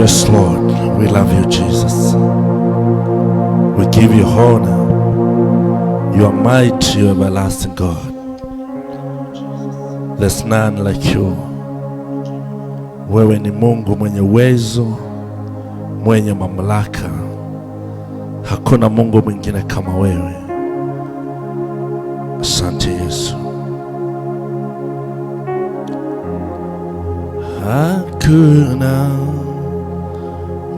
Yes, Lord, we love you, Jesus. We give you honor. You are mighty, you are everlasting God. There's none like you. Wewe ni Mungu mwenye uwezo, mwenye mamlaka. Hakuna Mungu mwingine kama wewe. Asante Yesu. Hakuna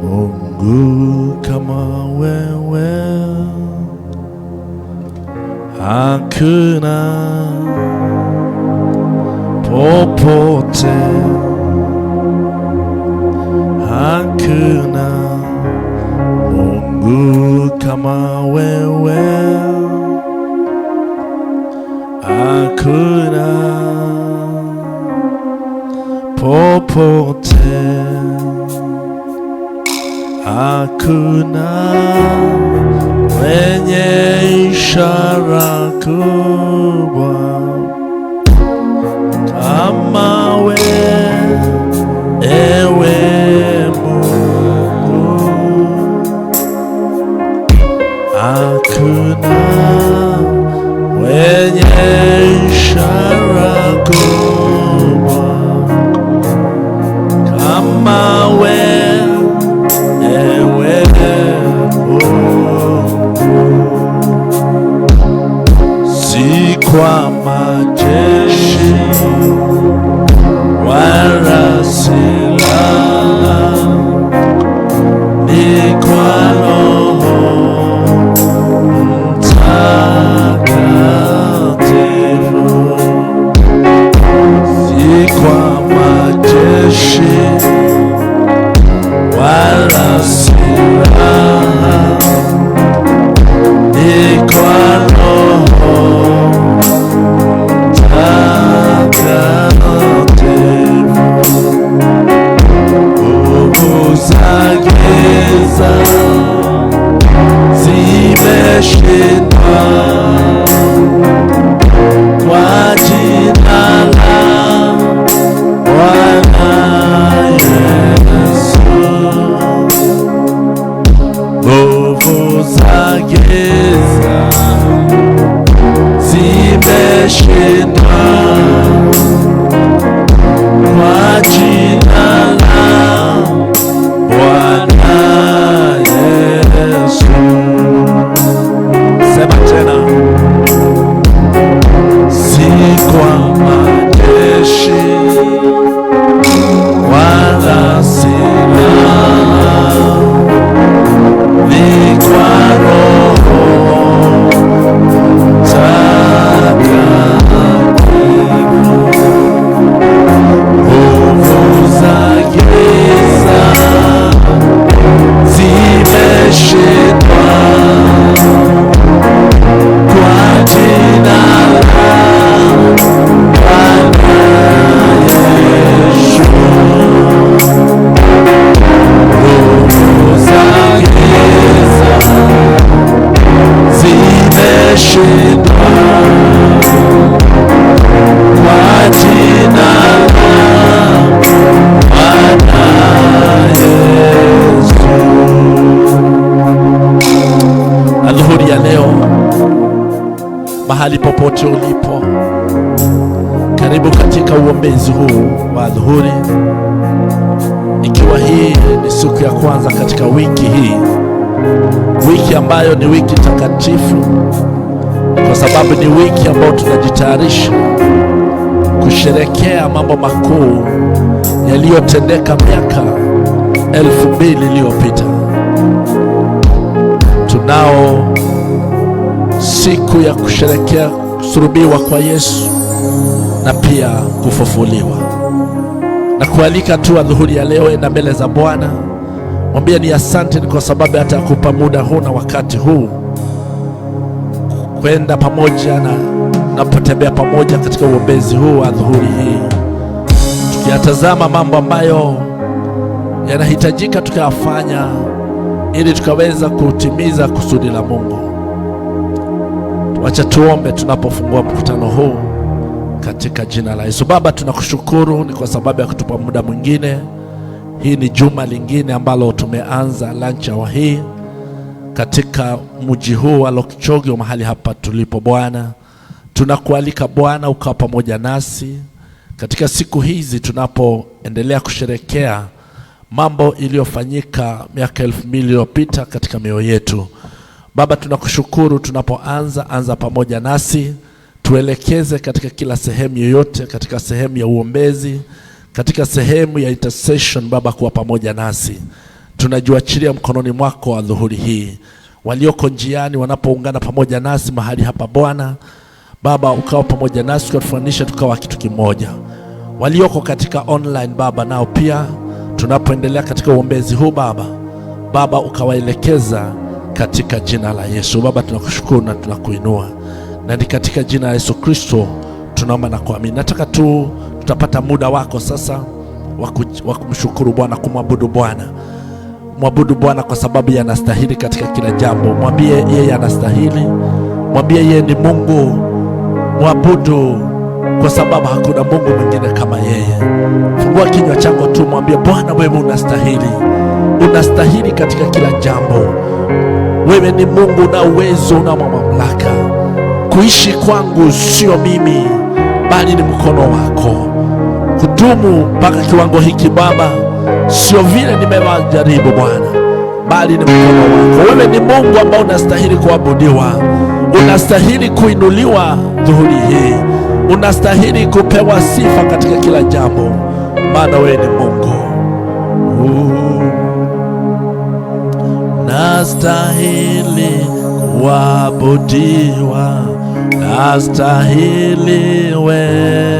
Mungu kama wewe. Hakuna popote. Hakuna Mungu kama wewe. Hakuna popote. Hakuna mwenye ishara kubwa kama wewe, ewe Mungu. Hakuna mwenye ishara kubwa kama wewe, ewe Mungu. Si kwa majeshi wala silaha, ni kwa Roho Mtakatifu. Si kwa majeshi wala silaha, ni kwa Roho Mtakatifu. Nguvu za giza zimeshindwa kwa jina la Bwana Yesu. Nguvu za giza zimeshindwa kwa jina la Bwana Yesu. Sema tena. Si kwa majeshi wala silaha, ni kwa Roho Mtakatifu. Nguvu za giza zimeshindwa kwa jina la Bwana Yesu. Nguvu za giza zimeshindwa kwa jina la Bwana Yesu. Adhuhuri ya leo, mahali popote ulipo, karibu katika uombezi huu wa adhuhuri. Ikiwa hii ni siku ya kwanza katika wiki hii, wiki ambayo ni wiki takatifu, kwa sababu ni wiki ambayo tunajitayarisha kusherekea mambo makuu yaliyotendeka miaka 2000 iliyopita. Tunao siku ya kusherekea kusulubiwa kwa Yesu na pia kufufuliwa. Na kualika tu adhuhuri ya leo, enda mbele za Bwana, mwambie ni asante ni kwa sababu hata kupa muda huu na wakati huu kwenda pamoja na potembea pamoja katika uombezi huu wa adhuhuri hii, tukiyatazama mambo ambayo yanahitajika tukayafanya ili tukaweza kutimiza kusudi la Mungu. Wacha tuombe tunapofungua mkutano huu katika jina la Yesu. Baba, tunakushukuru ni kwa sababu ya kutupa muda mwingine Hii ni juma lingine ambalo tumeanza lunch hour hii katika mji huu wa Lokchoge, mahali hapa tulipo. Bwana, tunakualika Bwana ukawa pamoja nasi katika siku hizi tunapoendelea kusherekea mambo iliyofanyika miaka 2000 iliyopita katika mioyo yetu. Baba, tunakushukuru anza pamoja nasi, tuelekeze katika kila sehemu yoyote, katika sehemu ya uombezi, katika sehemu ya intercession. Baba, kuwa pamoja nasi, tunajiachilia mkononi mwako wa dhuhuri hii. Walioko njiani wanapoungana pamoja nasi mahali hapa Bwana, Baba ukawa pamoja nasi, ukatufanisha tukawa kitu kimoja. Walioko katika online Baba, nao pia tunapoendelea katika uombezi huu Baba ukawaelekeza katika jina la Yesu. Baba, tunakushukuru na tunakuinua, na ni katika jina la Yesu Kristo tunaomba na kuamini. Nataka tutapata muda wako sasa wa kumshukuru Bwana, kumwabudu Bwana. Mwabudu Bwana kwa sababu yeye anastahili katika kila jambo. Mwambie yeye anastahili, mwambie yeye ni Mungu. Mwabudu kwa sababu hakuna Mungu mwingine kama yeye. Fungua kinywa chako tu, mwambie Bwana, wewe unastahili katika kila jambo. Wewe ni Mungu na uwezo na mamlaka. Kuishi kwangu sio mimi, bali ni mkono wako. Kudumu mpaka kiwango hiki Baba, sio vile nimewajaribu Bwana, bali ni mkono wako. Wewe ni Mungu ambao unastahili kuabudiwa, unastahili kuinuliwa dhuhuri hii, unastahili kupewa sifa katika kila jambo, maana wewe ni Mungu. Nastahili kuabudiwa, nastahili wewe,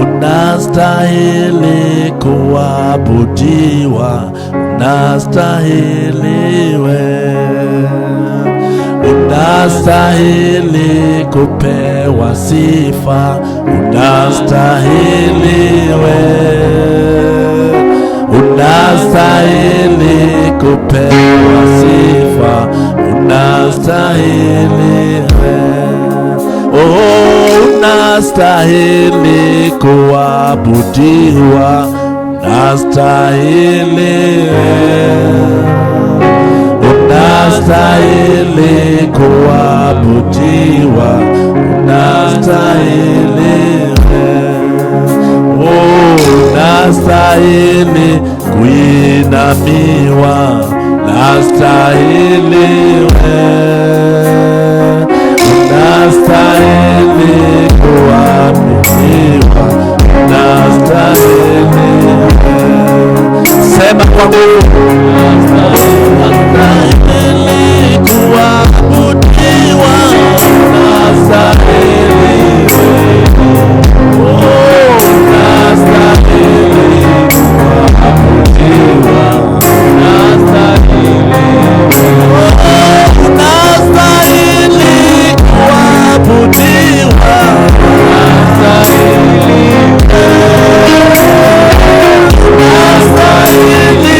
unastahili kuabudiwa, unastahili wewe, unastahili kupewa sifa, unastahili wewe, unastahili kupewa sifa, unastahili wewe. Unastahili kuabudiwa, unastahili wewe, unastahili kuabudiwa, unastahili wewe. Unastahili kuinamiwa, unastahili wewe, unastahili kuabudiwa, unastahili wewe. Sema kwa nguvu, unastahili kuabudiwa, unastahili wewe, unastahili kuabudiwa, unastahili wewe, unastahili kuabudiwa, unastahili wewe, unastahili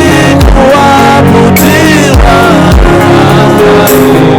kuabudiwa, unastahili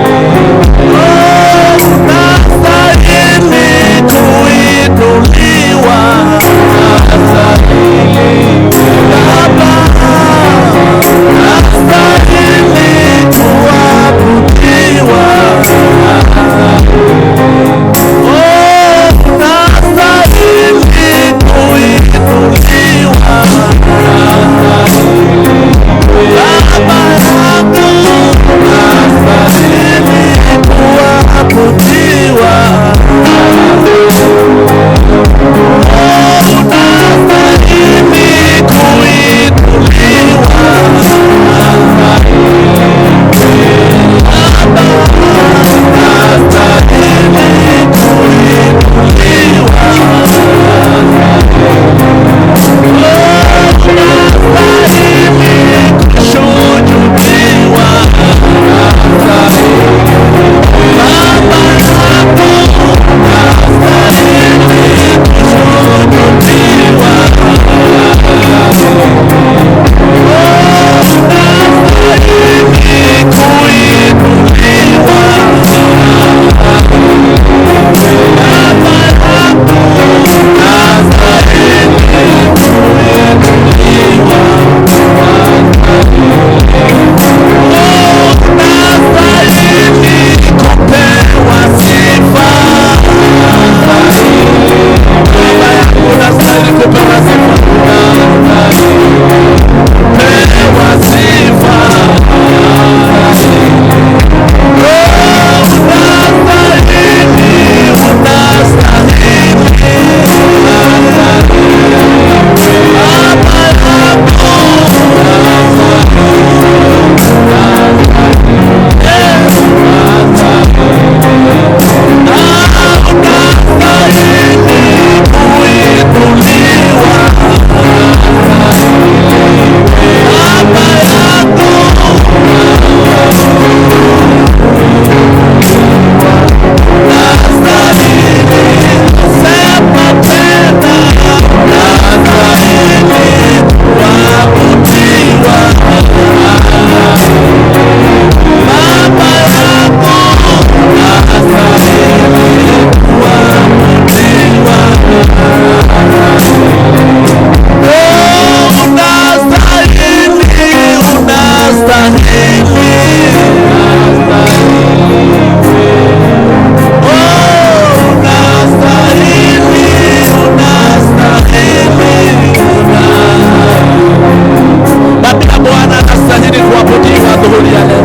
adhuhuri ya leo.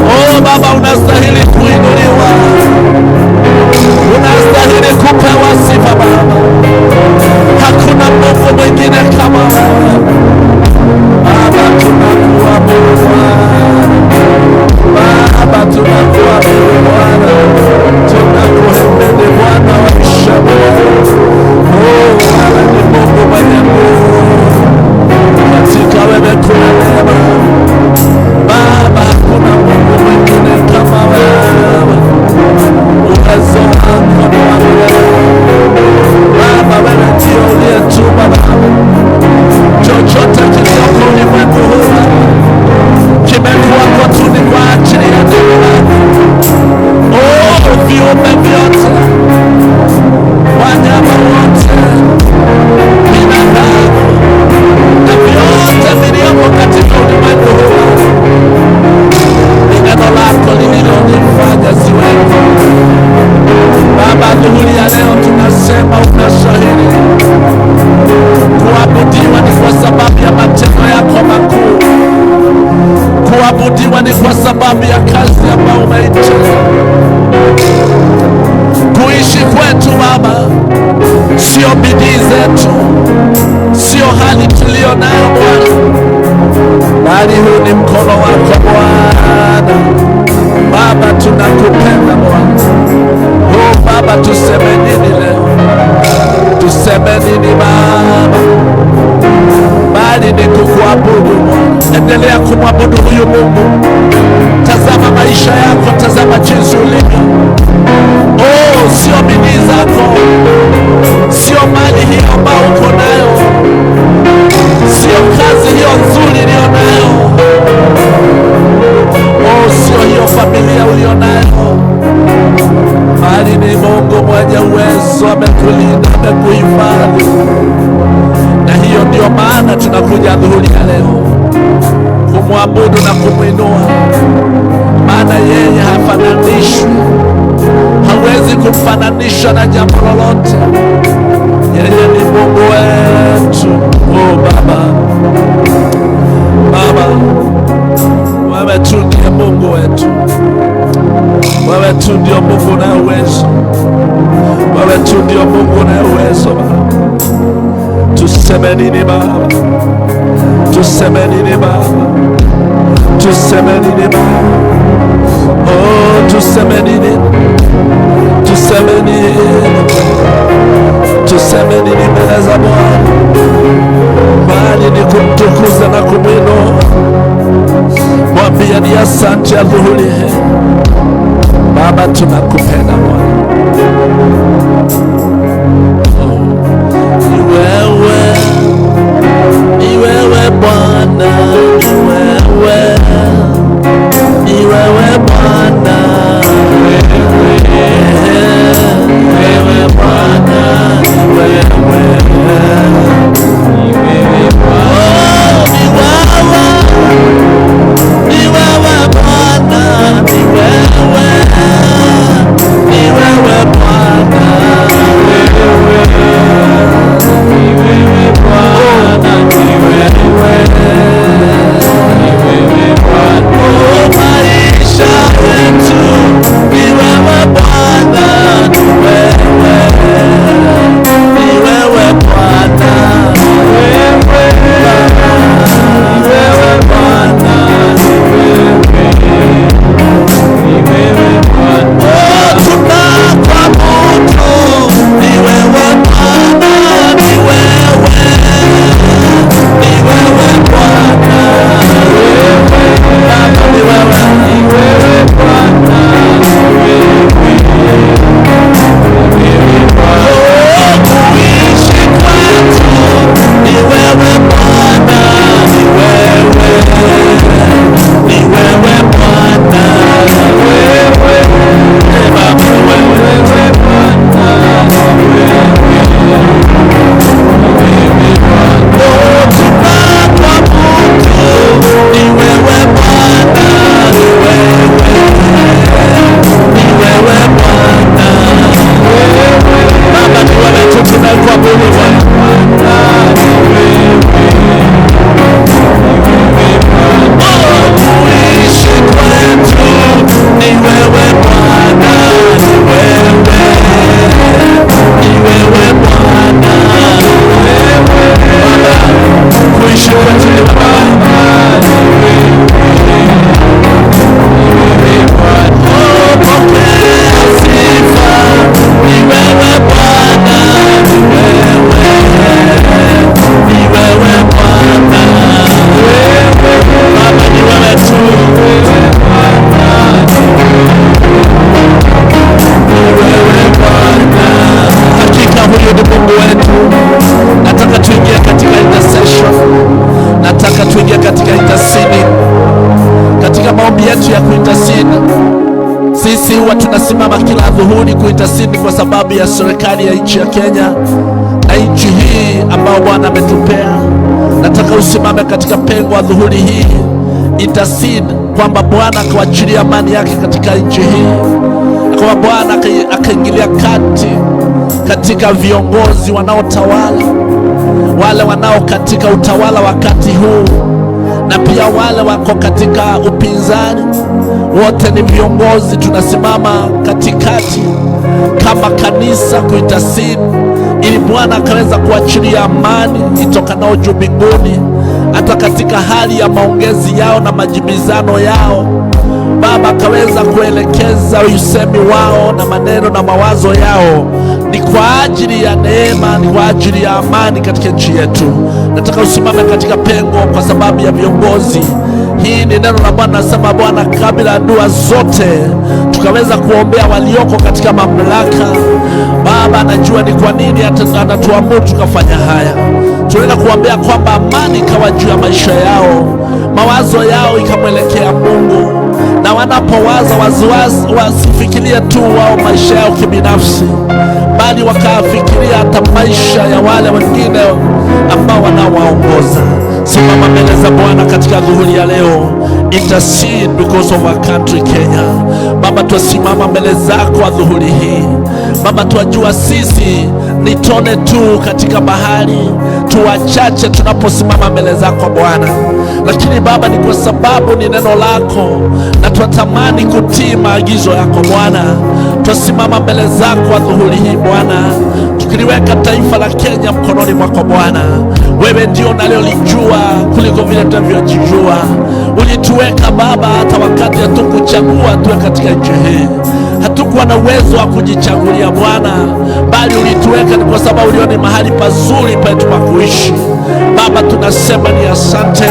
Oh Baba, unastahili kuinuliwa, unastahili kupewa sifa Baba. Hakuna Mungu mwingine kama wewe Baba. Tunakuabudu Baba, tunakuabudu Bwana, tunakuhimidi Bwana wa Israeli. Oh Baba, ni Mungu mwenye nguvu, katika wewe kuna neema Baba. Hakuna Mungu mwingine kama wewe, uwezo wako ni wa milele Baba. Wewe ndio uliyetuma Baba, chochote kilichoko ulimwengu huu kimekuwako tu ni kwa ajili ya neno lako. Oh, viumbe vyote, wanyama wote, binadamu na vyote vilivyomo katika ulimwengu huu ni neno lako lililonifanya ziwepo Baba. Adhuhuri ya leo tunasema unastahili kuabudiwa, ni kwa sababu ya matendo yako makuu. Kuabudiwa ni kwa sababu ya kazi ambayo umeitenda. Kuishi kwetu Baba sio bidii zetu, sio hali tulio nayo Bwana, bali huu ni mkono wako Bwana. Baba, tunakupenda Bwana. Oh Baba, tuseme nini leo? Tuseme nini Baba, bali ni kukuabudu Bwana. Endelea kumwabudu huyu Mungu. Tazama maisha yako, tazama jinsi ulivyo. Oh, sio bidii zako, sio mali hiyo ambayo uko nayo, sio kazi hiyo nzuri iliyo nayo, oh, sio hiyo familia ulio nayo, bali ni Mungu mwenye uwezo. Amekulinda, amekuhifadhi, na hiyo ndio maana tunakuja adhuhuri ya leo kumwabudu na kumwinua, maana yeye hafananishwi, hawezi kumfananisha na jambo lolote. Yeye ni Mungu wetu. Oh Baba, Baba, wewe tu ndiye Mungu wetu, wewe tu ndio Mungu na uwezo, wewe tu ndio Mungu na uwezo Baba. Tuseme nini Baba? Tuseme nini Baba? Tuseme nini Baba? Oh, tuseme nini? Tuseme nini? Tuseme nini mbele za Bwana? Bali ni kumtukuza na kumwinua. Mwambie ni asante adhuhuri hii Baba, tunakupenda Bwana. Ni wewe Bwana, ni wewe Bwana, wewe Bwana, wewe Bwana, yetu ya kuintercede. Sisi huwa tunasimama kila adhuhuri kuintercede kwa sababu ya serikali ya nchi ya Kenya na nchi hii ambayo Bwana ametupea. Nataka usimame katika pengo adhuhuri hii, intercede kwamba Bwana akawachilia amani yake katika nchi hii, kwa Bwana akaingilia kati katika viongozi wanaotawala, wale wanao katika utawala wakati huu, na pia wale wako katika upinzani. Wote ni viongozi. Tunasimama katikati kama kanisa kuintercede ili Bwana akaweza kuachilia amani itokanao juu mbinguni, hata katika hali ya maongezi yao na majibizano yao. Baba akaweza kuelekeza usemi wao na maneno na mawazo yao ni kwa ajili ya neema, ni kwa ajili ya amani katika nchi yetu. Nataka usimame katika pengo kwa sababu ya viongozi. Hii ni neno la Bwana, nasema Bwana, kabla ya dua zote tukaweza kuombea walioko katika mamlaka. Baba anajua ni kwa nini anatuamuru tukafanya haya. Tunaenda kuombea kwamba amani ikawa juu ya maisha yao, mawazo yao ikamwelekea Mungu, na wanapowaza wasifikirie tu wao maisha yao kibinafsi, bali wakafikiria hata maisha ya wale wengine ambao wanaowaongoza. Simama mbele za Bwana katika dhuhuri ya leo, intercede because of our country Kenya. Baba, tusimama mbele zako adhuhuri hii. Baba, tuwajua sisi ni tone tu katika bahari, tuwachache tunaposimama mbele zako Bwana, lakini Baba ni kwa sababu ni neno lako na tunatamani kutii maagizo yako Bwana. Tusimama mbele zako adhuhuri hii Bwana, tukiliweka taifa la Kenya mkononi mwako Bwana. Wewe ndio unalolijua kuliko vile tunavyojijua. Ulituweka Baba hata wakati hatukuchagua tuwe katika nchi hii. Hatukuwa na uwezo wa kujichagulia Bwana, bali ulituweka ni kwa sababu uliona ni mahali pazuri petu pa kuishi. Baba, tunasema ni asante.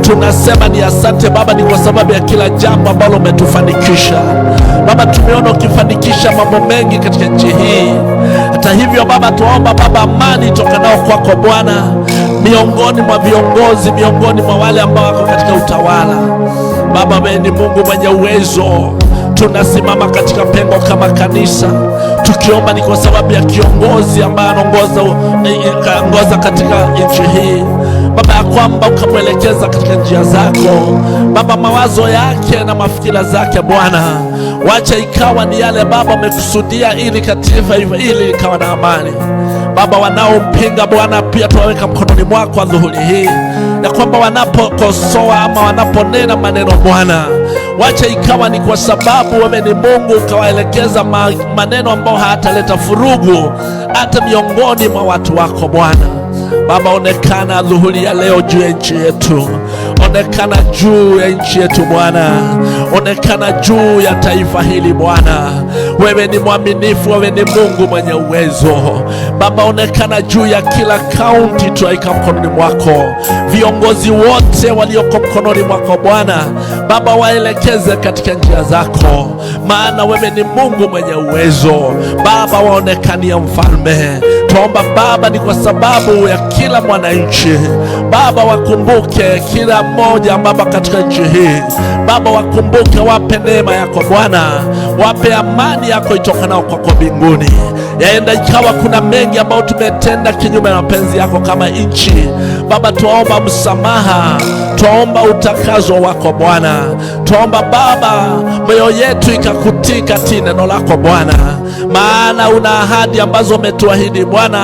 Tunasema ni asante Baba, ni kwa sababu ya kila jambo ambalo umetufanikisha Baba. Tumeona ukifanikisha mambo mengi katika nchi hii. Hata hivyo Baba, tuomba Baba amani tokanao kwako Bwana, miongoni mwa viongozi, miongoni mwa wale ambao wako katika utawala. Baba, wewe ni Mungu mwenye uwezo. Tunasimama katika pengo kama kanisa tukiomba ni kwa sababu ya kiongozi ambaye anaongoza katika nchi hii Baba, ya kwamba ukamwelekeza katika njia zako Baba, mawazo yake na mafikira zake Bwana, wacha ikawa ni yale Baba umekusudia ili katika ili ikawa na amani Baba. Wanaompinga Bwana pia tuwaweka mkononi mwako adhuhuri hii, ya kwamba wanapokosoa ama wanaponena maneno Bwana, wacha ikawa ni kwa sababu wewe ni Mungu, ukawaelekeza maneno ambayo hayataleta furugu hata miongoni mwa watu wako Bwana. Baba, onekana adhuhuri ya leo juu ya nchi yetu, onekana juu ya nchi yetu Bwana, onekana juu ya taifa hili Bwana. Wewe ni mwaminifu, wewe ni Mungu mwenye uwezo Baba, onekana juu ya kila kaunti tuaika mkononi mwako. Viongozi wote walioko mkononi mwako Bwana, Baba, waelekeze katika njia zako, maana wewe ni Mungu mwenye uwezo Baba, waonekania mfalme. Tuomba Baba ni kwa sababu ya kila mwananchi Baba, wakumbuke kila mmoja Baba katika nchi hii Baba, wakumbuke, wape neema yako Bwana, wape amani yako itokanao kwako mbinguni. Yaenda ikawa kuna mengi ambayo tumetenda kinyume na mapenzi yako kama nchi Baba, tuomba msamaha, tuomba utakazo wako Bwana. Tuomba Baba moyo yetu ikakutii katika neno lako Bwana, maana una ahadi ambazo umetuahidi Bwana,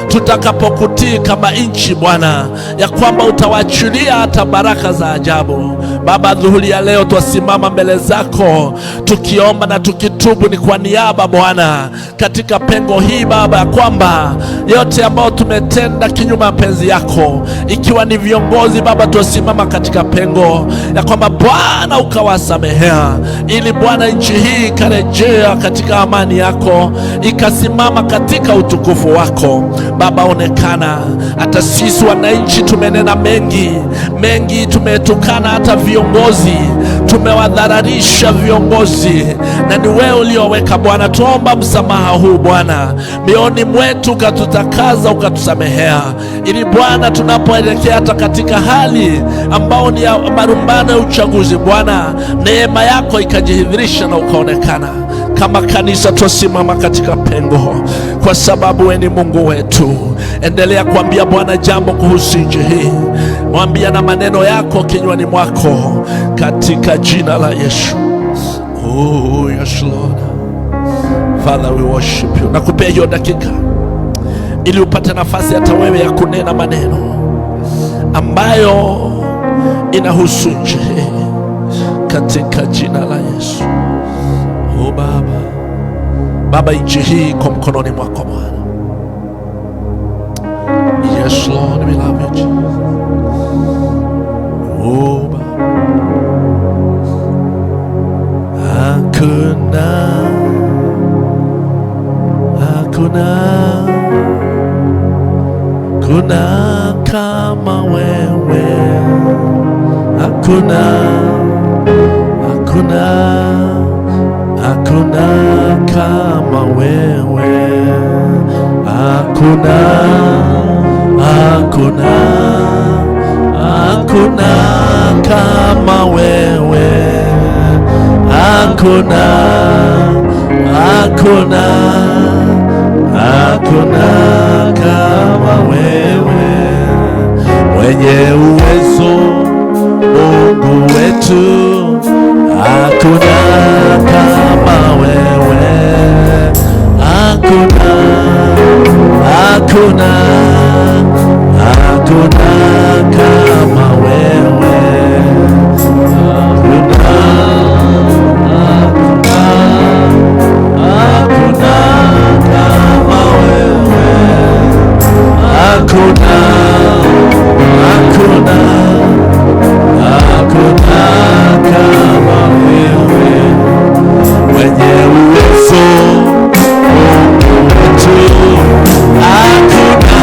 tutakapokutii kama nchi Bwana, ya kwamba utawachilia hata baraka za ajabu Baba. Dhuhuri ya leo tusimama mbele zako tukiomba na tukitubu ni kwa niaba Bwana katika pengo hii Baba, ya kwamba yote ambayo tumetenda kinyume na mapenzi yako, ikiwa ni viongozi Baba, tusimama katika pengo ya kwamba Bwana ukawasamehea, ili Bwana nchi hii ikarejea katika amani yako, ikasimama katika utukufu wako Baba. Onekana. Hata sisi wananchi tumenena mengi, tumetukana hata viongozi, tumewadhararisha viongozi, na ni wewe ulioweka Bwana. Tuomba msamaha huu Bwana mioni mwetu, ukatutakaza, ukatusamehea, ili Bwana tunapoelekea hata katika hali ambao ni ya marumbano ya uchaguzi Bwana, neema yako ikajidhihirisha na ukaonekana. Kama kanisa tusimama katika pengo, kwa sababu wewe ni Mungu wetu. Endelea kuambia Bwana jambo kuhusu nchi hii, mwambia na maneno yako kinywani mwako, katika jina la Yesu. Oh yes Lord, Father we worship you. Nakupea hiyo dakika ili upate nafasi hata wewe ya kunena maneno ambayo inahusu nchi hii, katika jina la Yesu. Oh Baba, nchi hii kwa mkononi mwako Bwana. Yes Lord, we love you Jesus. Oh Baba, hakuna kama wewe, hakuna kama wewe, hakuna kama wewe, hakuna kama wewe, mwenye uwezo Mungu wetu, hakuna kama wewe, hakuna kama wewe, hakuna kama wewe, mwenye uwezo Mungu wetu, hakuna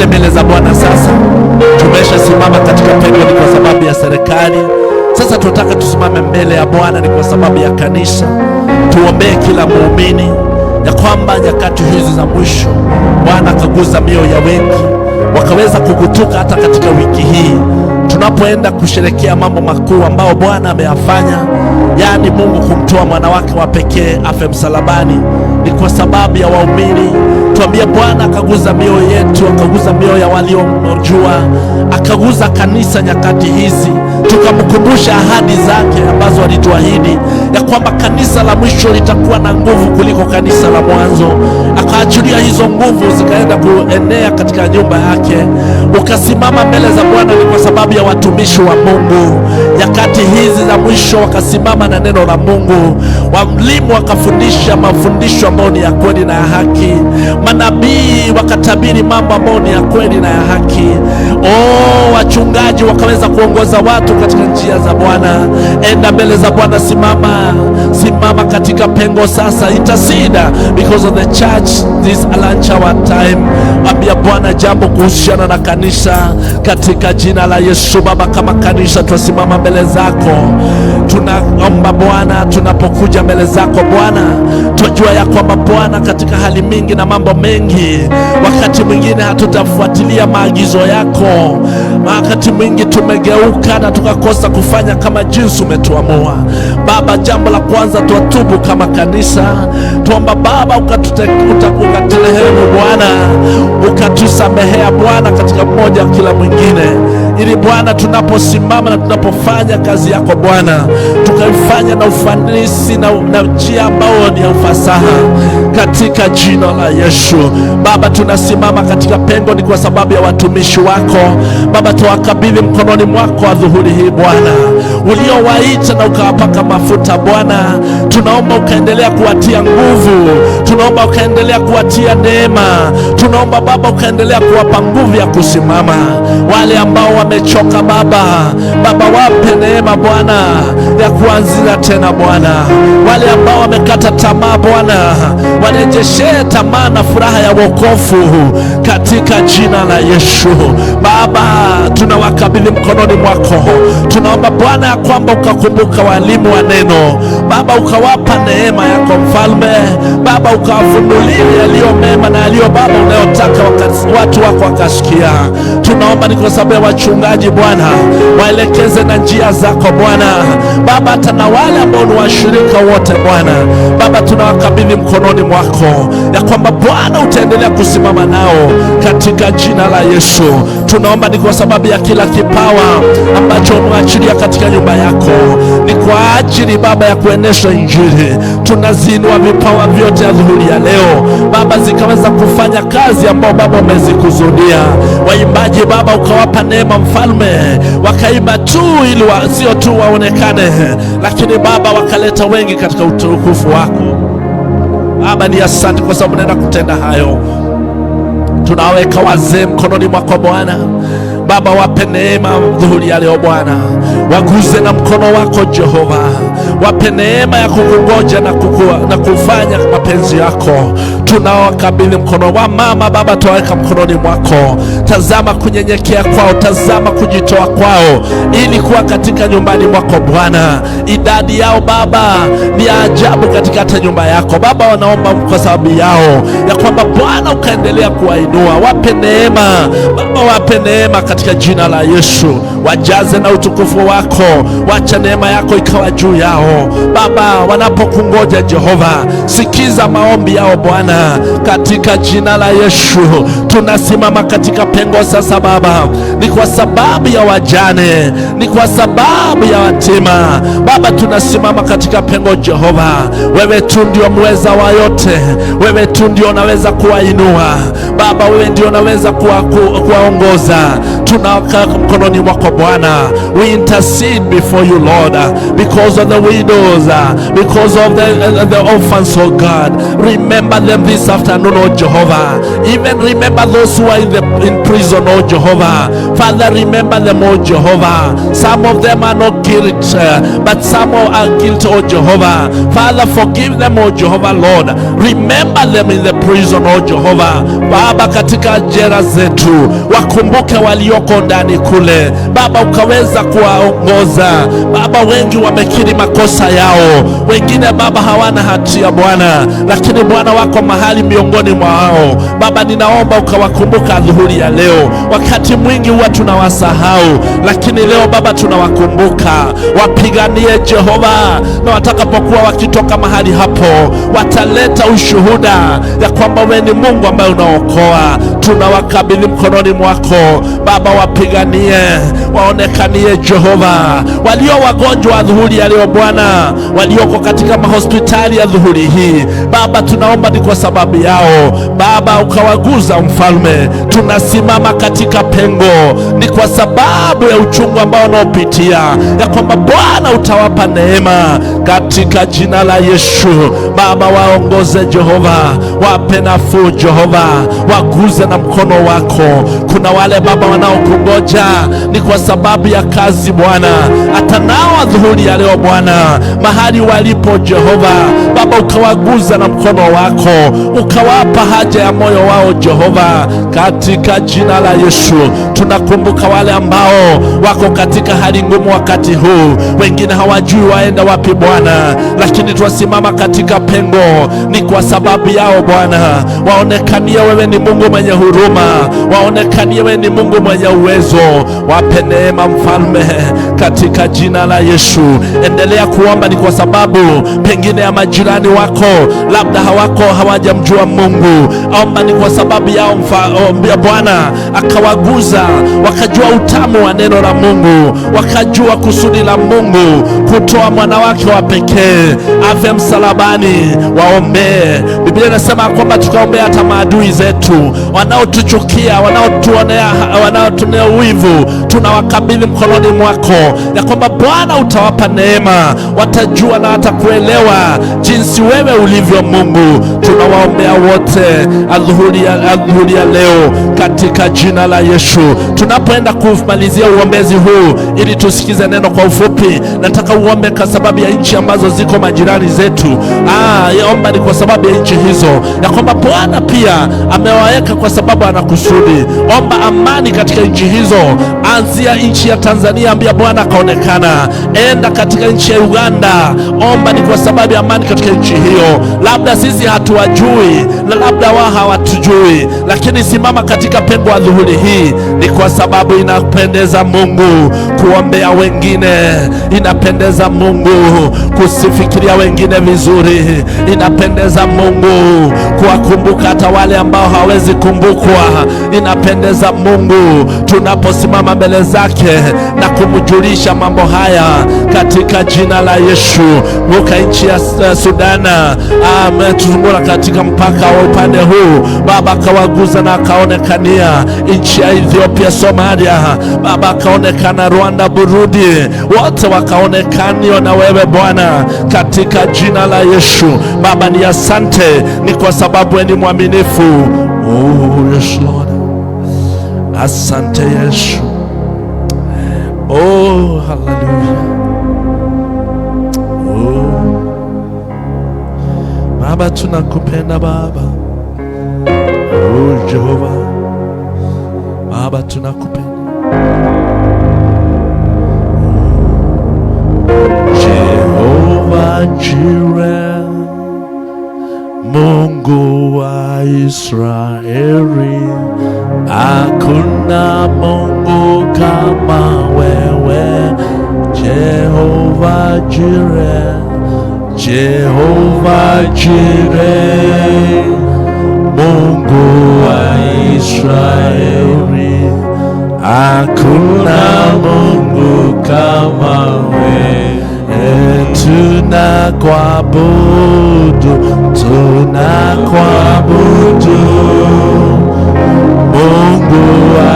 Twende mbele za Bwana sasa. Tumeshasimama katika pengo ni kwa sababu ya serikali. Sasa tunataka tusimame mbele ya Bwana ni kwa sababu ya kanisa. Tuombee kila muumini ya kwamba nyakati hizi za mwisho Bwana akaguza mioyo ya wengi, wakaweza kugutuka hata katika wiki hii tunapoenda kusherekea mambo makuu ambao Bwana ameyafanya, yaani Mungu kumtoa mwana wake wa pekee afe msalabani. Ni kwa sababu ya waumini. Tuambie Bwana akaguza mioyo yetu, akaguza mioyo ya waliomjua, akaguza kanisa nyakati hizi, tukamkumbusha ahadi zake ambazo alituahidi ya kwamba kanisa la mwisho litakuwa na nguvu kuliko kanisa la mwanzo. Akaachilia hizo nguvu zikaenda kuenea katika nyumba yake. Ukasimama mbele za Bwana ni kwa sababu ya watumishi wa Mungu nyakati hizi za mwisho, wakasimama na neno la Mungu. Walimu wakafundisha mafundisho ambayo ni ya kweli na ya haki. Manabii wakatabiri mambo ambayo ni ya kweli na ya haki. Wachungaji wakaweza kuongoza watu katika njia za Bwana. Enda mbele za Bwana, simama katika pengo sasa. Intercede because of the church this lunch hour time. Ambia Bwana jambo kuhusiana na kanisa katika jina la Yesu. Baba, kama kanisa tunasimama mbele zako, tunaomba Bwana, tunapokuja mbele zako Bwana, tunajua ya kwamba Bwana katika hali mingi na mambo mengi, wakati mwingine hatutafuatilia maagizo yako, wakati mwingi tumegeuka na tukakosa kufanya kama jinsi umetuamua. Baba, jambo la kwanza tuatubu kama kanisa. Tuomba Baba ukaturehemu Bwana, ukatusamehea Bwana katika mmoja kila mwingine, ili Bwana tunaposimama na tunapofanya kazi yako Bwana, tukaifanya na ufanisi na njia ambayo ni ya ufasaha katika jina la Yesu. Baba, tunasimama katika pengo ni kwa sababu ya watumishi wako Baba, tuwakabidhi mkononi mwako adhuhuri hii Bwana, uliowaita na ukawapaka mafuta Bwana. Tunaomba ukaendelea kuwatia nguvu, tunaomba ukaendelea kuwatia neema, tunaomba Baba ukaendelea kuwapa nguvu ya kusimama. Wale ambao wamechoka Baba, wape neema Bwana ya kuanzia tena Bwana. Wale ambao wamekata tamaa Bwana, warejeshee tamaa na furaha ya wokovu katika jina la Yesu. Baba, tunawakabidhi mkononi mwako. Tunaomba Bwana ya kwamba ukakumbuka walimu wa neno Baba, ukawapa neema yako Mfalme Baba, ukawafunulia yaliyo mema na yaliyo Baba unayotaka watu wako wakasikia. Tunaomba ni kwa sababu ya wachungaji Bwana, waelekeze na njia zako Bwana Baba, hata na wale ambao ni washirika wote Bwana Baba, tunawakabidhi mkononi mwako ya kwamba Bwana utaendelea kusimama nao katika jina la Yesu. Tunaomba ni kwa sababu ya kila kipawa ambacho umeachilia katika nyumba yako, ni kwa ajili Baba ya kuenesha Injili. Tunazinua vipawa vyote adhuhuri ya leo Baba, zikaweza kufanya kazi ambayo Baba umezikusudia. Waimbaji Baba, ukawapa neema Mfalme, wakaimba tu ili sio tu waonekane, lakini Baba wakaleta wengi katika utukufu wako Baba. Ni asante kwa sababu unaenda kutenda hayo. Tunaweka wazee mkononi mwako Bwana Baba, wape neema dhuhuri ya leo Bwana, waguze na mkono wako Jehova, wape neema ya kukungoja na kufanya mapenzi yako. Tunawakabidhi mkono wa mama Baba, tuwaweka mkononi mwako. Tazama kunyenyekea kwao, tazama kujitoa kwao, ili kuwa katika nyumbani mwako Bwana. Idadi yao Baba ni ajabu katika hata nyumba yako Baba. Wanaomba kwa sababu yao ya kwamba Bwana ukaendelea kuwainua, wape neema Baba, wape neema katika jina la Yesu. Wajaze na utukufu wako, wacha neema yako ikawa juu yao Baba, wanapokungoja Jehova. Sikiza maombi yao Bwana katika jina la Yesu. Tunasimama katika pengo sasa Baba, ni kwa sababu ya wajane, ni kwa sababu ya yatima Baba, tunasimama katika pengo Jehova. Wewe tu ndio mweza wa yote, wewe tu ndio unaweza kuwainua Baba, wewe ndio unaweza kuwaongoza. Tunaweka mkononi mwako Bwana. We intercede before you Lord, because of the widows, because of the orphans, oh God. Remember them this afternoon, oh Jehovah. Even remember those who are in prison, oh Jehovah. Father, remember them, oh Jehovah. Some of them are not guilty, but some are guilty, oh Jehovah. Father, forgive them, oh Jehovah Lord. Remember them in the prison. prison, o Jehova. Baba, katika jela zetu wakumbuke walioko ndani kule Baba, ukaweza kuwaongoza Baba. Wengi wamekiri makosa yao, wengine Baba hawana hatia Bwana, lakini Bwana wako mahali miongoni mwao Baba. Ninaomba ukawakumbuka adhuhuri ya leo. Wakati mwingi huwa tunawasahau, lakini leo Baba tunawakumbuka. Wapiganie Jehova, na watakapokuwa wakitoka mahali hapo wataleta ushuhuda ya kwamba wewe ni Mungu ambaye unaokoa. Tunawakabidhi mkononi mwako Baba, wapiganie, waonekanie Jehova. Walio wagonjwa adhuhuri ya leo Bwana, walioko katika mahospitali ya adhuhuri hii Baba, tunaomba ni kwa sababu yao Baba, ukawaguza Mfalme. Tunasimama katika pengo, ni kwa sababu ya uchungu ambao wanaopitia, ya kwamba Bwana utawapa neema katika jina la Yesu. Baba, waongoze Jehova, wape nafuu Jehova, waguze na mkono wako. Kuna wale Baba wanaokungoja ni kwa sababu ya kazi Bwana, hata nao adhuhuri ya leo Bwana, mahali walipo Jehova Baba, ukawaguza na mkono wako, ukawapa haja ya moyo wao Jehova, katika jina la Yesu. Tunakumbuka wale ambao wako katika hali ngumu wakati huu, wengine hawajui waenda wapi Bwana, lakini tuwasimama katika pengo, ni kwa sababu yao Bwana. Waonekanie wewe ni Mungu mwenye huruma, waonekanie wewe ni Mungu mwenye uwezo. Wape neema Mfalme, katika jina la Yesu. Endelea kuomba, ni kwa sababu pengine ya majirani wako labda hawajamjua Mungu. Omba ni kwa sababu yao Bwana akawaguza, wakajua utamu wa neno la Mungu, wakajua kusudi la Mungu kutoa mwana wake wa pekee afe msalabani. Waombee. Biblia inasema kwamba tukaombea hata maadui zetu wanaotuchukia, wanaotunea wivu, tunawakabidhi mkononi mwako, ya kwamba Bwana utawapa neema, watajua na watakuelewa jinsi wewe ulivyo Mungu. Tunawaombea wote adhuhuri ya leo katika jina la Yesu. Tunapoenda kumalizia uombezi huu ili tusikize neno kwa ufupi, nataka uombe kwa sababu ya nchi ambazo ziko majirani zetu. Omba ni kwa sababu ya nchi hizo, ya kwamba Bwana pia amewaweka kwa sababu anakusudi. Omba amani katika nchi hizo. Anzia nchi ya Tanzania, ambia Bwana akaonekana. Enda katika nchi ya Uganda, omba ni kwa sababu ya amani katika nchi hiyo. Labda sisi hatuwajui na labda wao hawatujui, lakini simama katika pengo wa dhuhuri hii, ni kwa sababu inapendeza Mungu kuombea wengine, inapendeza Mungu kusifikiria wengine vizuri, inapendeza Mungu kuwakumbuka hata wale ambao hawezi kumbukwa. Inapendeza Mungu tunaposimama mbele zake na kumjulisha mambo haya katika jina la Yesu. Vuka nchi ya Sudana, ametuzunguka katika mpaka wa upande huu Baba, akawaguza na akaonekania. Nchi ya Ethiopia, Somalia Baba, akaonekana. Rwanda, Burundi, wote wakaonekaniwa na wewe Bwana, katika jina la Yesu. Baba, ni asante, ni kwa sababu wewe ni mwaminifu. Oh yes Lord, asante Yesu. Oh hallelujah. Oh Baba, tunakupenda Baba. Oh Jehova Baba, tunakupenda. Jehova Jireh, Mungu wa Israeli, hakuna Mungu kama wewe. Jehova Jireh, Jehova Jireh, Mungu wa Israeli, hakuna Mungu kama wewe. Tunakuabudu, tunakuabudu, Mungu wa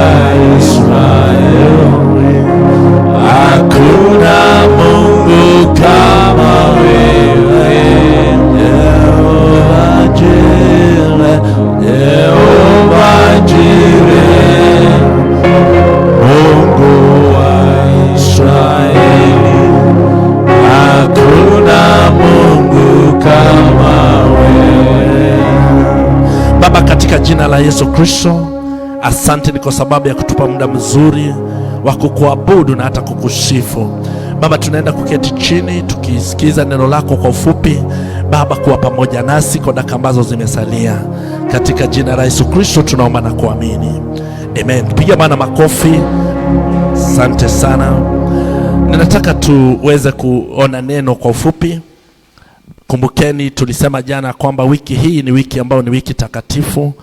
Israeli, hakuna Mungu kama wewe. Jehova Jireh, Jehova Jireh, Mungu wa Israeli, hakuna Mungu kama wewe. katika jina la Yesu Kristo, asante ni kwa sababu ya kutupa muda mzuri wa kukuabudu na hata kukusifu. Baba, tunaenda kuketi chini tukisikiza neno lako kwa ufupi. Baba, kuwa pamoja nasi kwa dakika ambazo zimesalia. Katika jina la Yesu Kristo tunaomba na kuamini. Amen. Piga Bwana makofi. Asante sana. Ninataka tuweze kuona neno kwa ufupi. Kumbukeni tulisema jana kwamba wiki hii ni wiki ambayo ni wiki takatifu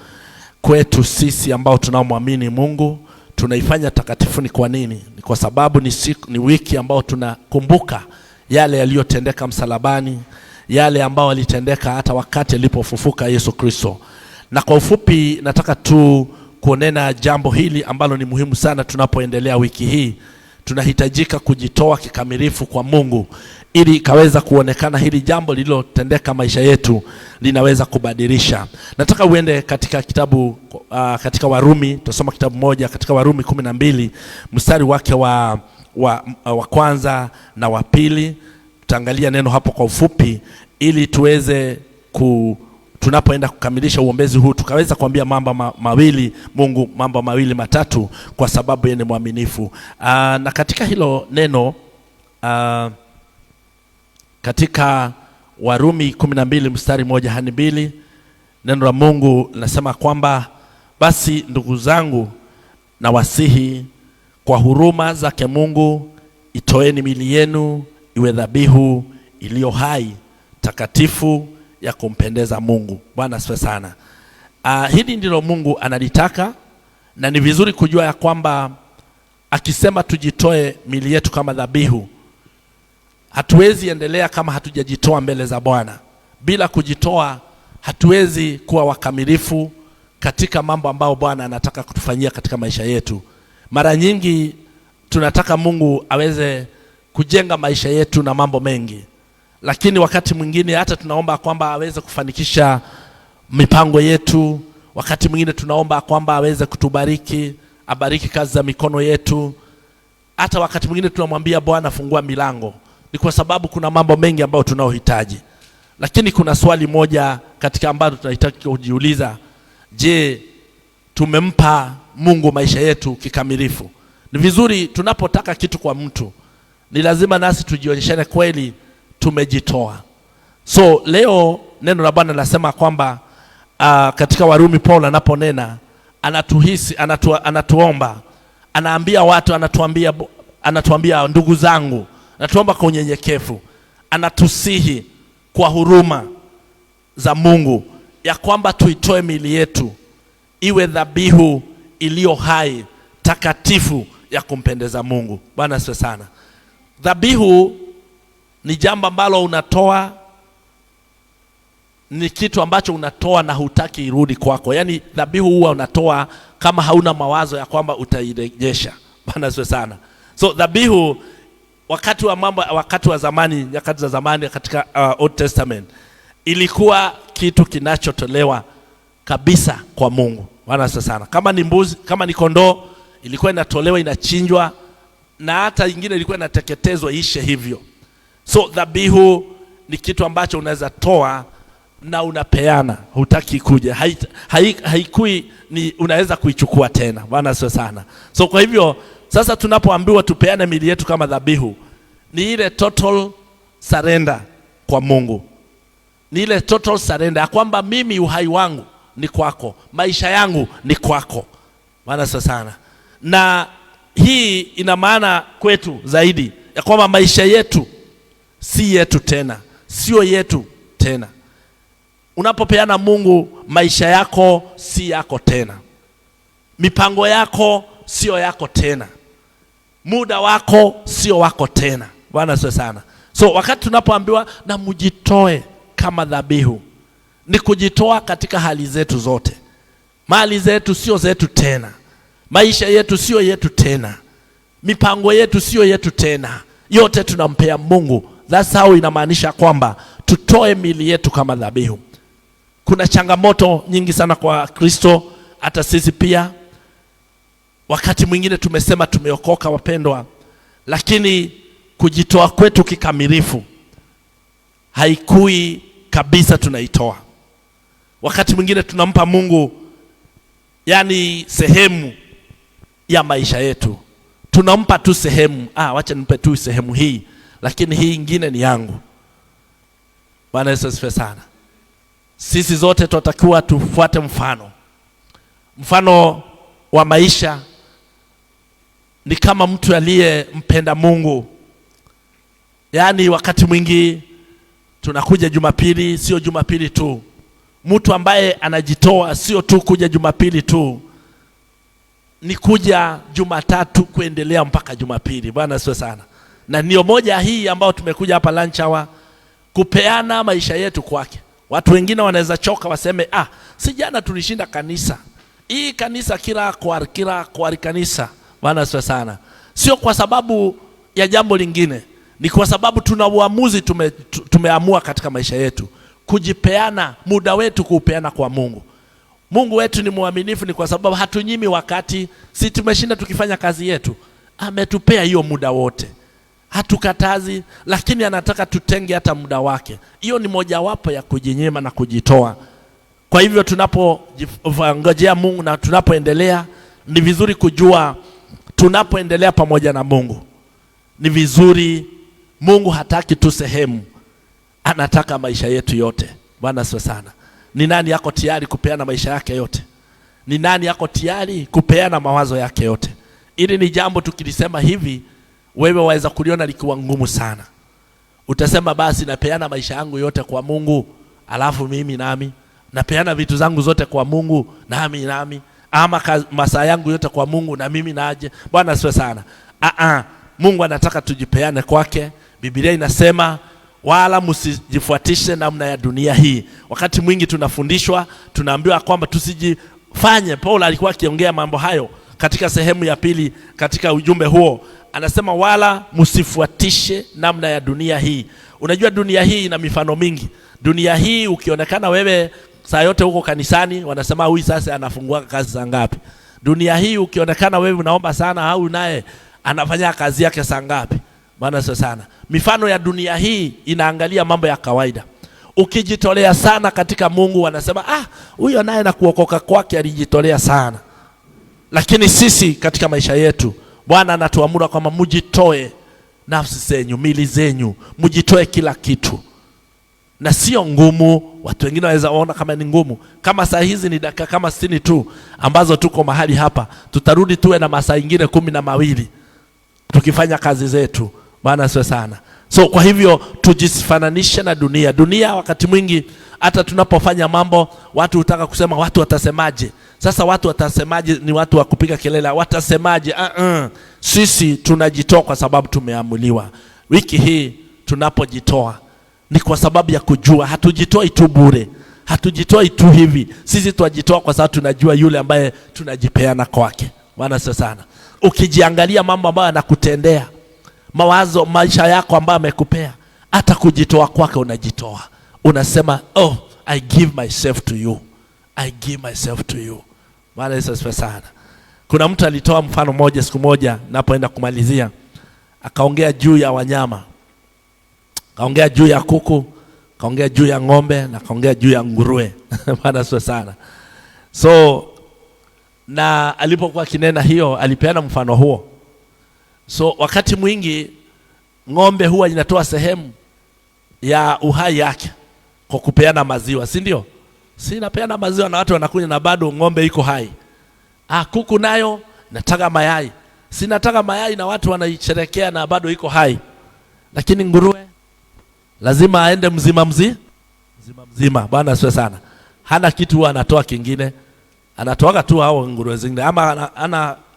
kwetu sisi ambao tunaomwamini Mungu. Tunaifanya takatifu ni kwa nini? Ni kwa sababu ni wiki ambao tunakumbuka yale yaliyotendeka msalabani, yale ambao yalitendeka hata wakati alipofufuka Yesu Kristo. Na kwa ufupi nataka tu kuonena jambo hili ambalo ni muhimu sana tunapoendelea wiki hii. Tunahitajika kujitoa kikamilifu kwa Mungu ili ikaweza kuonekana hili jambo lililotendeka maisha yetu linaweza kubadilisha. Nataka uende katika kitabu katika Warumi, tutasoma kitabu moja katika Warumi 12 mstari wake wa kwanza na wa pili. Tutaangalia neno hapo kwa ufupi ili tuweze tunapoenda kukamilisha uombezi huu tukaweza kuambia mambo mawili Mungu, mambo mawili matatu, kwa sababu yeye ni mwaminifu. Na katika hilo neno katika Warumi 12 mstari 1 hadi 2, neno la Mungu linasema kwamba basi ndugu zangu, na wasihi kwa huruma zake Mungu, itoeni miili yenu iwe dhabihu iliyo hai, takatifu, ya kumpendeza Mungu. Bwana asifiwe sana. Hili ndilo Mungu analitaka, na ni vizuri kujua ya kwamba akisema tujitoe miili yetu kama dhabihu, hatuwezi endelea kama hatujajitoa mbele za Bwana. Bila kujitoa hatuwezi kuwa wakamilifu katika mambo ambayo Bwana anataka kutufanyia katika maisha yetu. Mara nyingi tunataka Mungu aweze kujenga maisha yetu na mambo mengi, lakini wakati mwingine hata tunaomba kwamba aweze kufanikisha mipango yetu. Wakati mwingine tunaomba kwamba aweze kutubariki, abariki kazi za mikono yetu. Hata wakati mwingine tunamwambia Bwana fungua milango. Ni kwa sababu kuna mambo mengi ambayo tunaohitaji. Lakini kuna swali moja katika ambalo tunahitaji kujiuliza. Je, tumempa Mungu maisha yetu kikamilifu? Ni vizuri tunapotaka kitu kwa mtu, ni lazima nasi tujionyeshane kweli tumejitoa. So leo neno la Bwana linasema kwamba katika Warumi Paulo anaponena, anatuomba, anaambia watu, anatuambia ndugu zangu, anatuomba kwa unyenyekevu, anatusihi kwa huruma za Mungu ya kwamba tuitoe miili yetu iwe dhabihu iliyo hai, takatifu, ya kumpendeza Mungu. Bwana asifiwe sana. Dhabihu ni jambo ambalo unatoa, ni kitu ambacho unatoa na hutaki irudi kwako. Yaani dhabihu huwa unatoa kama hauna mawazo ya kwamba utairejesha. Bwana asifiwe sana. So dhabihu wakati wa zamani, nyakati za zamani katika Old Testament, ilikuwa kitu kinachotolewa kabisa kwa Mungu. Bwana asifiwe sana. Kama ni mbuzi, kama ni kondoo, ilikuwa inatolewa, inachinjwa, na hata ingine ilikuwa inateketezwa ishe hivyo. So dhabihu ni kitu ambacho unaweza toa na unapeana, hutaki kuja. Haikui ni unaweza kuichukua tena. Bwana asifiwe sana. So kwa hivyo sasa tunapoambiwa tupeane miili yetu kama dhabihu, ni ile total surrender kwa Mungu. Ni ile total surrender ya kwamba mimi uhai wangu ni kwako, maisha yangu ni kwako. Bwana asifiwe sana. Na hii ina maana kwetu zaidi ya kwamba maisha yetu si yetu tena, sio yetu tena. Unapopeana Mungu, maisha yako si yako tena, mipango yako sio yako tena, muda wako sio wako tena. Bwana asifiwe sana. So wakati tunapoambiwa na mjitoe kama dhabihu, ni kujitoa katika hali zetu zote. Mali zetu sio zetu tena, maisha yetu sio yetu tena, mipango yetu sio yetu tena, yote tunampea Mungu. That's how inamaanisha kwamba tutoe miili yetu kama dhabihu. Kuna changamoto nyingi sana kwa Kristo, hata sisi pia. Wakati mwingine tumesema tumeokoka wapendwa, lakini kujitoa kwetu kikamilifu haikui kabisa tunaitoa. Wakati mwingine tunampa Mungu yani sehemu ya maisha yetu. Tunampa tu sehemu, wacha nipe tu sehemu hii, lakini hii ingine ni yangu. Bwana Yesu asifiwe sana. Sisi zote tunatakiwa tufuate mfano wa maisha. Ni kama mtu aliyempenda Mungu. Yaani wakati mwingi tunakuja Jumapili, sio Jumapili tu. Mtu ambaye anajitoa sio tu kuja Jumapili tu, ni kuja Jumatatu kuendelea mpaka Jumapili. Bwana asifiwe sana. Na ndio moja hii ambao tumekuja hapa lunch hour, kupeana maisha yetu kwake. Watu wengine wanaweza choka waseme, si jana tulishinda kanisa. Hii kanisa kila kwa kanisa. Bwana asifiwe sana. Sio kwa sababu ya jambo lingine, ni kwa sababu tuna uamuzi tumeamua katika maisha yetu kujipeana muda wetu, kuupeana kwa Mungu. Mungu wetu ni mwaminifu, ni kwa sababu hatunyimi wakati. Si tumeshinda tukifanya kazi yetu, ametupea hiyo muda wote, hatukatazi, lakini anataka tutenge hata muda wake. Hiyo ni mojawapo ya kujinyima na kujitoa. Kwa hivyo tunapongojea Mungu na tunapoendelea, ni vizuri kujua tunapoendelea pamoja na Mungu, ni vizuri. Mungu hataki tu sehemu, anataka maisha yetu yote. Bwana asifiwe sana. Ni nani yako tayari kupeana maisha yake yote? Ni nani yako tayari kupeana mawazo yake yote? Ili ni jambo tukilisema hivi, wewe waweza kuliona likiwa ngumu sana. Utasema basi napeana maisha yangu yote kwa Mungu, alafu mimi nami napeana vitu zangu zote kwa Mungu, nami ama masaa yangu yote kwa Mungu na mimi naje. Bwana asifiwe sana. Mungu anataka tujipeane kwake. Biblia inasema wala msijifuatishe namna ya dunia hii. Wakati mwingi tunafundishwa, tunaambiwa kwamba tusijifanye. Paulo alikuwa akiongea mambo hayo katika sehemu ya pili katika ujumbe huo. Anasema wala msifuatishe namna ya dunia hii. Unajua dunia hii ina mifano mingi. Dunia hii ukionekana wewe saa yote huko kanisani, wanasema huyu sasa anafungua kazi saa ngapi. Dunia hii ukionekana wewe unaomba sana, au naye anafanya kazi yake saa ngapi. Bwana asifiwe sana. Mifano ya dunia hii inaangalia mambo ya kawaida. Ukijitolea sana katika Mungu, wanasema huyo naye na kuokoka kwake alijitolea sana. Lakini sisi katika maisha yetu, Bwana anatuamuru kwamba mjitoe nafsi zenyu, mili zenyu, mjitoe kila kitu. Na sio ngumu. Watu wengine waweza waona kama ni ngumu. Kama saa hizi ni dakika kama 60 tu ambazo tuko mahali hapa, tutarudi tuwe na masaa ingine 12 tukifanya kazi zetu. Bwana asifiwe sana. So kwa hivyo tujifananishe na dunia. Dunia wakati mwingi hata tunapofanya mambo, watu hutaka kusema watu watasemaje. Sasa watu watasemaje ni watu wa kupiga kelele, watasemaje? Sisi tunajitoa kwa sababu tumeamuliwa. Wiki hii tunapojitoa ni kwa sababu ya kujua hatujitoi tu bure, hatujitoi tu hivi. Sisi tunajitoa kwa sababu tunajua yule ambaye tunajipeana kwake. Bwana asifiwe sana. Ukijiangalia mambo ambayo anakutendea, mawazo, maisha yako ambayo amekupea, hata kujitoa kwake unajitoa. Unasema I give myself to you, I give myself to you. Bwana asifiwe sana. Kuna mtu alitoa mfano moja siku moja, napoenda kumalizia, akaongea juu ya wanyama. Kaongea juu ya kuku, kaongea juu ya ng'ombe, na kaongea juu ya nguruwe. Bwana asifiwe sana. So na alipokuwa kinena hiyo, alipeana mfano huo. So wakati mwingi ng'ombe huwa inatoa sehemu ya uhai yake kwa kupeana maziwa, si ndio? Si inapeana maziwa na watu wanakunywa na bado ng'ombe iko hai. Kuku nayo nataka mayai. Si nataka mayai na watu wanaisherekea na bado iko hai. Lakini nguruwe lazima aende mzima. Bwana asifiwe sana. Hana kitu huwa anatoa kingine. Anatoa tu hao nguruwe zingine. Ama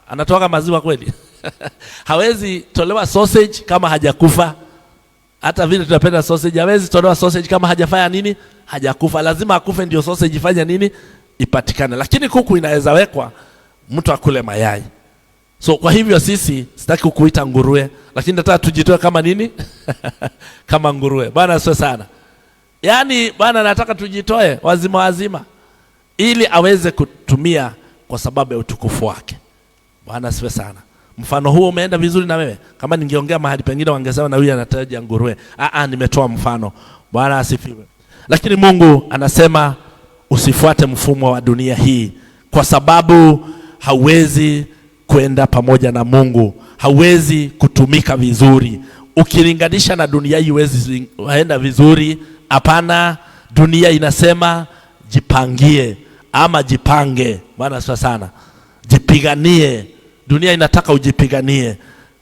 anatoa maziwa kweli? Hawezi tolewa sausage kama hajakufa. Hata vile tunapenda sausage, hawezi tolewa sausage kama hajafanya nini? Hajakufa. Lazima akufe ndio sausage ifanye nini? Ipatikane. Lakini kuku inaweza wekwa mtu akule mayai. So kwa hivyo sisi sitaki kukuita nguruwe, lakini nataka tujitoe kama nini? Kama nguruwe. Bwana asifiwe sana. Yaani Bwana anataka tujitoe wazima ili aweze kutumia kwa sababu ya utukufu wake. Bwana asifiwe sana. Mfano huo umeenda vizuri na wewe? Kama ningeongea mahali pengine wangesema na huyu anataja nguruwe. Nimetoa mfano. Bwana asifiwe. Lakini Mungu anasema usifuate mfumo wa dunia hii, kwa sababu hauwezi kwenda pamoja na Mungu, hauwezi kutumika vizuri. Ukilinganisha na dunia hii huwezi waenda vizuri. Hapana, dunia inasema jipangie ama jipange. Bwana sana, jipiganie. Dunia inataka ujipiganie.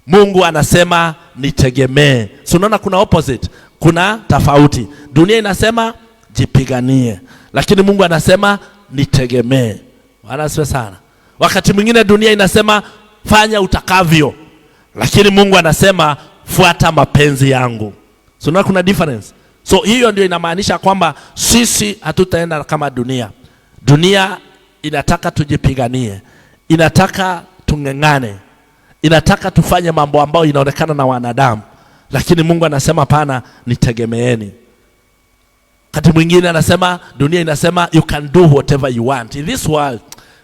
Mungu anasema nitegemee. So unaona kuna opposite, kuna tofauti. Dunia inasema jipiganie, lakini Mungu anasema nitegemee. Bwana sana. Wakati mwingine dunia inasema fanya utakavyo, lakini Mungu anasema fuata mapenzi yangu. So unaona kuna difference. So hiyo ndio inamaanisha kwamba sisi hatutaenda kama dunia. Dunia inataka tujipiganie, inataka tung'eng'ane, inataka tufanye mambo ambayo inaonekana na wanadamu, lakini Mungu anasema pana, nitegemeeni. Wakati mwingine anasema, dunia inasema you can do whatever you want. In this world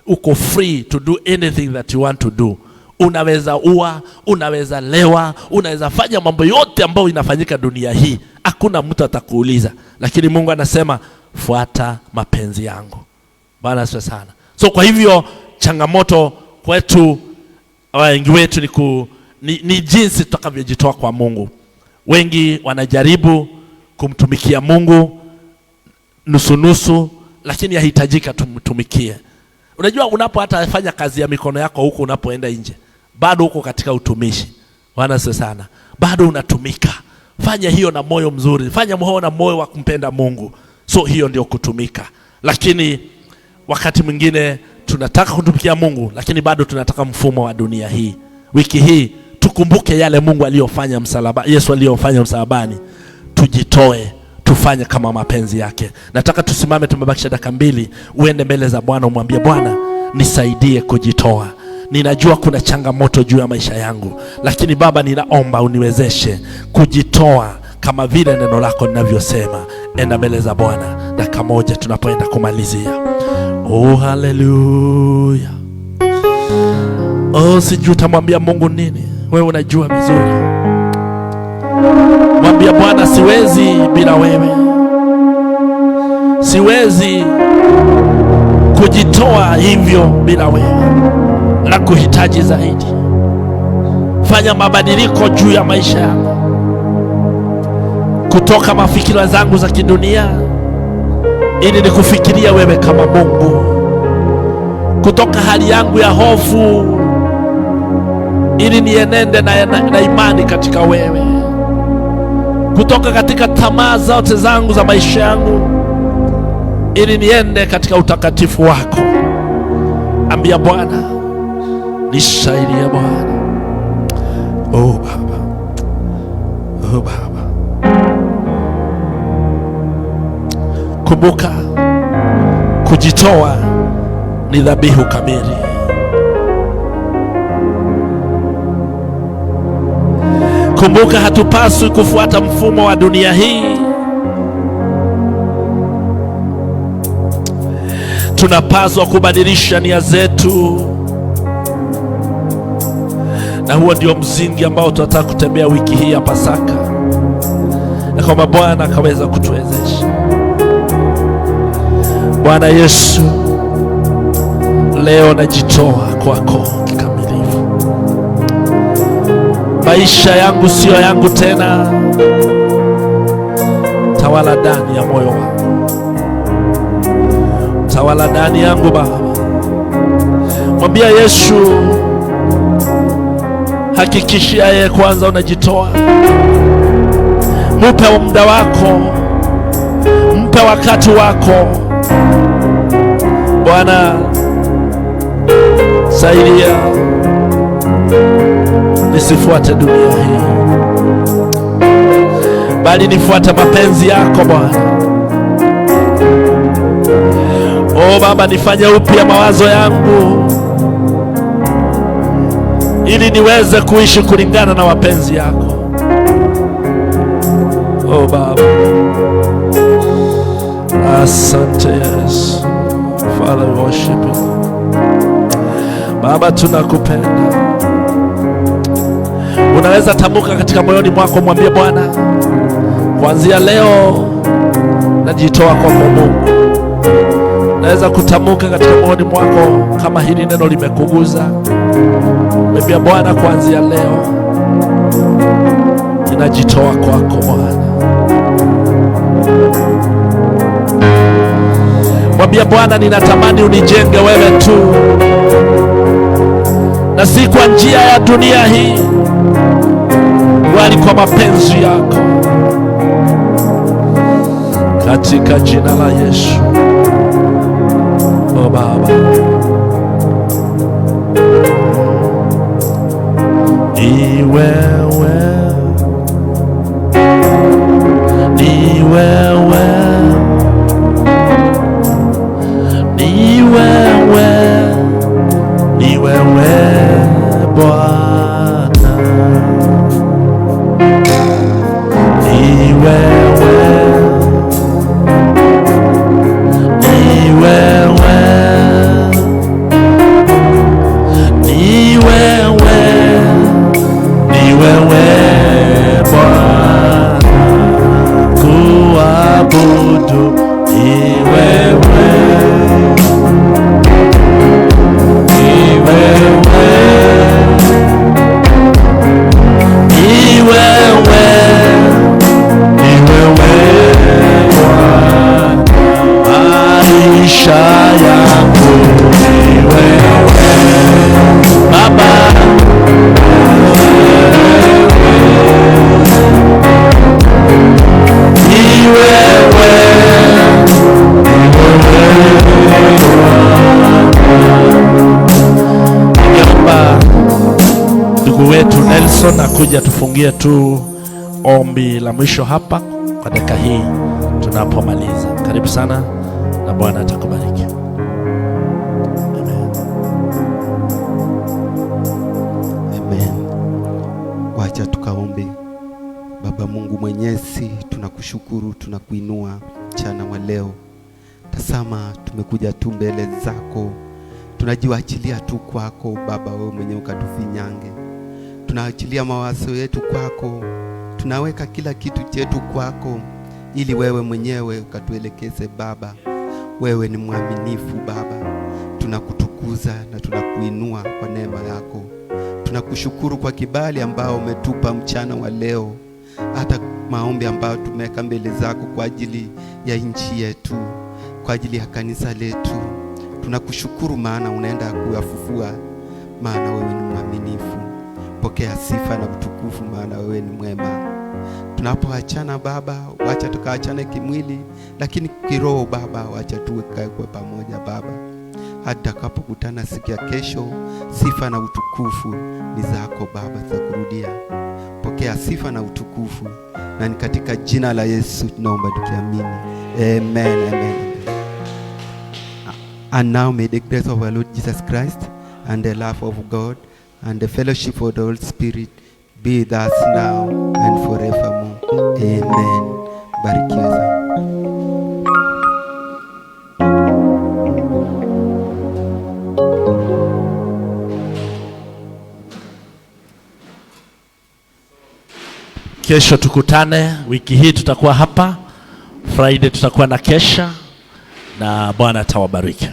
uko free to do anything that you want to do. Unaweza ua, unaweza lewa, unaweza fanya mambo yote ambayo inafanyika dunia hii. Hakuna mtu atakuuliza. Lakini Mungu anasema fuata mapenzi yangu. Bwana asifiwe sana. So kwa hivyo changamoto kwetu wengi wetu ni jinsi tutakavyojitoa kwa Mungu. Wengi wanajaribu kumtumikia Mungu nusu, lakini yahitajika tumtumikie. Unajua unapo hata fanya kazi ya mikono yako huko, unapoenda nje bado uko katika utumishi. Bwana asifiwe sana. Bado unatumika. Fanya hiyo na moyo mzuri. Fanya na moyo wa kumpenda Mungu. So hiyo ndio kutumika. Lakini wakati mwingine tunataka kutumikia Mungu, lakini bado tunataka mfumo wa dunia hii. Wiki hii tukumbuke yale Mungu aliyofanya msalaba, Yesu aliyofanya msalabani. Tujitoe, tufanye kama mapenzi yake. Nataka tusimame, tumebakisha dakika 2. Uende mbele za Bwana umwambie Bwana, nisaidie kujitoa. Ninajua kuna changamoto juu ya maisha yangu, lakini Baba ninaomba uniwezeshe kujitoa kama vile neno lako linavyosema. Enda mbele za Bwana dakika 1 tunapoenda kumalizia. Oh haleluya. Oh, sijui utamwambia Mungu nini. Wewe unajua vizuri. Mwambie Bwana, siwezi bila wewe. Siwezi kujitoa hivyo bila wewe. Na kuhitaji zaidi. Fanya mabadiliko juu ya maisha yangu, kutoka mafikira zangu za kidunia ili nikufikiria wewe kama Mungu, kutoka hali yangu ya hofu ili nienende na imani katika wewe, kutoka katika tamaa zote zangu za maisha yangu ili niende katika utakatifu wako. Ambia Bwana, nisaidie Bwana. Oh Baba, oh Baba. Kumbuka, kujitoa ni dhabihu kamili. Kumbuka, hatupaswi kufuata mfumo wa dunia hii. Tunapaswa kubadilisha nia zetu. Na huo ndio msingi ambao tunataka kutembea wiki hii ya Pasaka, na kwamba Bwana akaweza kutuwezesha. Bwana Yesu, leo najitoa kwako kikamilifu. Maisha yangu sio yangu tena. Tawala ndani ya moyo wangu. Tawala ndani yangu Baba. Mwambia Yesu, hakikishia yeye kwanza unajitoa. Mpe muda wako, mpe wakati wako. Bwana, saidia nisifuate dunia hii, bali nifuate mapenzi yako Bwana. Oh Baba, nifanye upya mawazo yangu ili niweze kuishi kulingana na mapenzi yako. Oh Baba, asante Yesu. Father, worship you. Baba, tunakupenda. Unaweza tamka katika moyoni mwako, mwambie Bwana, kuanzia leo najitoa kwako Mungu. naweza kutamka katika moyoni mwako kama hili neno limekuguza. Mwambie Bwana, kuanzia leo ninajitoa kwako Bwana. Mwambie Bwana, ninatamani unijenge wewe tu, na si kwa njia ya dunia hii, bali kwa mapenzi yako, katika jina la Yesu. Oh Baba, ni wewe, ni wewe, ni wewe, ni wewe Bwana, ni wewe, ni wewe, ni wewe, ni wewe Bwana, kuabudu ni wewe, ni wewe, ni wewe, ni wewe Bwana, maisha yangu ni wewe Baba, ni wewe, ningeomba ndugu wetu Nelson akuja tufungie tu ombi la mwisho hapa kwa dakika hii tunapomaliza. Karibu sana na Bwana atakubariki. Amen. Amen. Wacha tukaombe. Baba Mungu Mwenyezi, tunakushukuru, tunakuinua mchana wa leo. Tazama, tumekuja tu mbele zako, tunajiachilia tu kwako Baba, wewe mwenyewe ukatufinyange. Tunaachilia mawazo yetu kwako, tunaweka kila kitu chetu kwako, ili wewe mwenyewe ukatuelekeze Baba. Wewe ni mwaminifu Baba, tunakutukuza na tunakuinua kwa neema yako. Tunakushukuru kwa kibali ambao umetupa mchana wa leo, hata maombi ambayo tumeweka mbele zako kwa ajili ya nchi yetu, kwa ajili ya kanisa letu. Tunakushukuru maana unaenda kuyafufua, maana wewe ni mwaminifu. Pokea sifa na utukufu, maana wewe ni mwema. Tunapoachana Baba, wacha tukaachane kimwili, lakini kiroho Baba, wacha tuwe kwa pamoja Baba, hata kapokutana siku ya kesho. Sifa na utukufu ni zako Baba, za kurudia. Pokea sifa na utukufu, na ni katika jina la Yesu tunaomba tukiamini. Amen, amen. And now may the grace of our Lord Jesus Christ and the love of God and the fellowship of the Holy Spirit be with us now and forevermore. Amen. Barikiwe sana. Kesho tukutane. Wiki hii tutakuwa hapa Friday, tutakuwa na kesha, na Bwana atawabariki.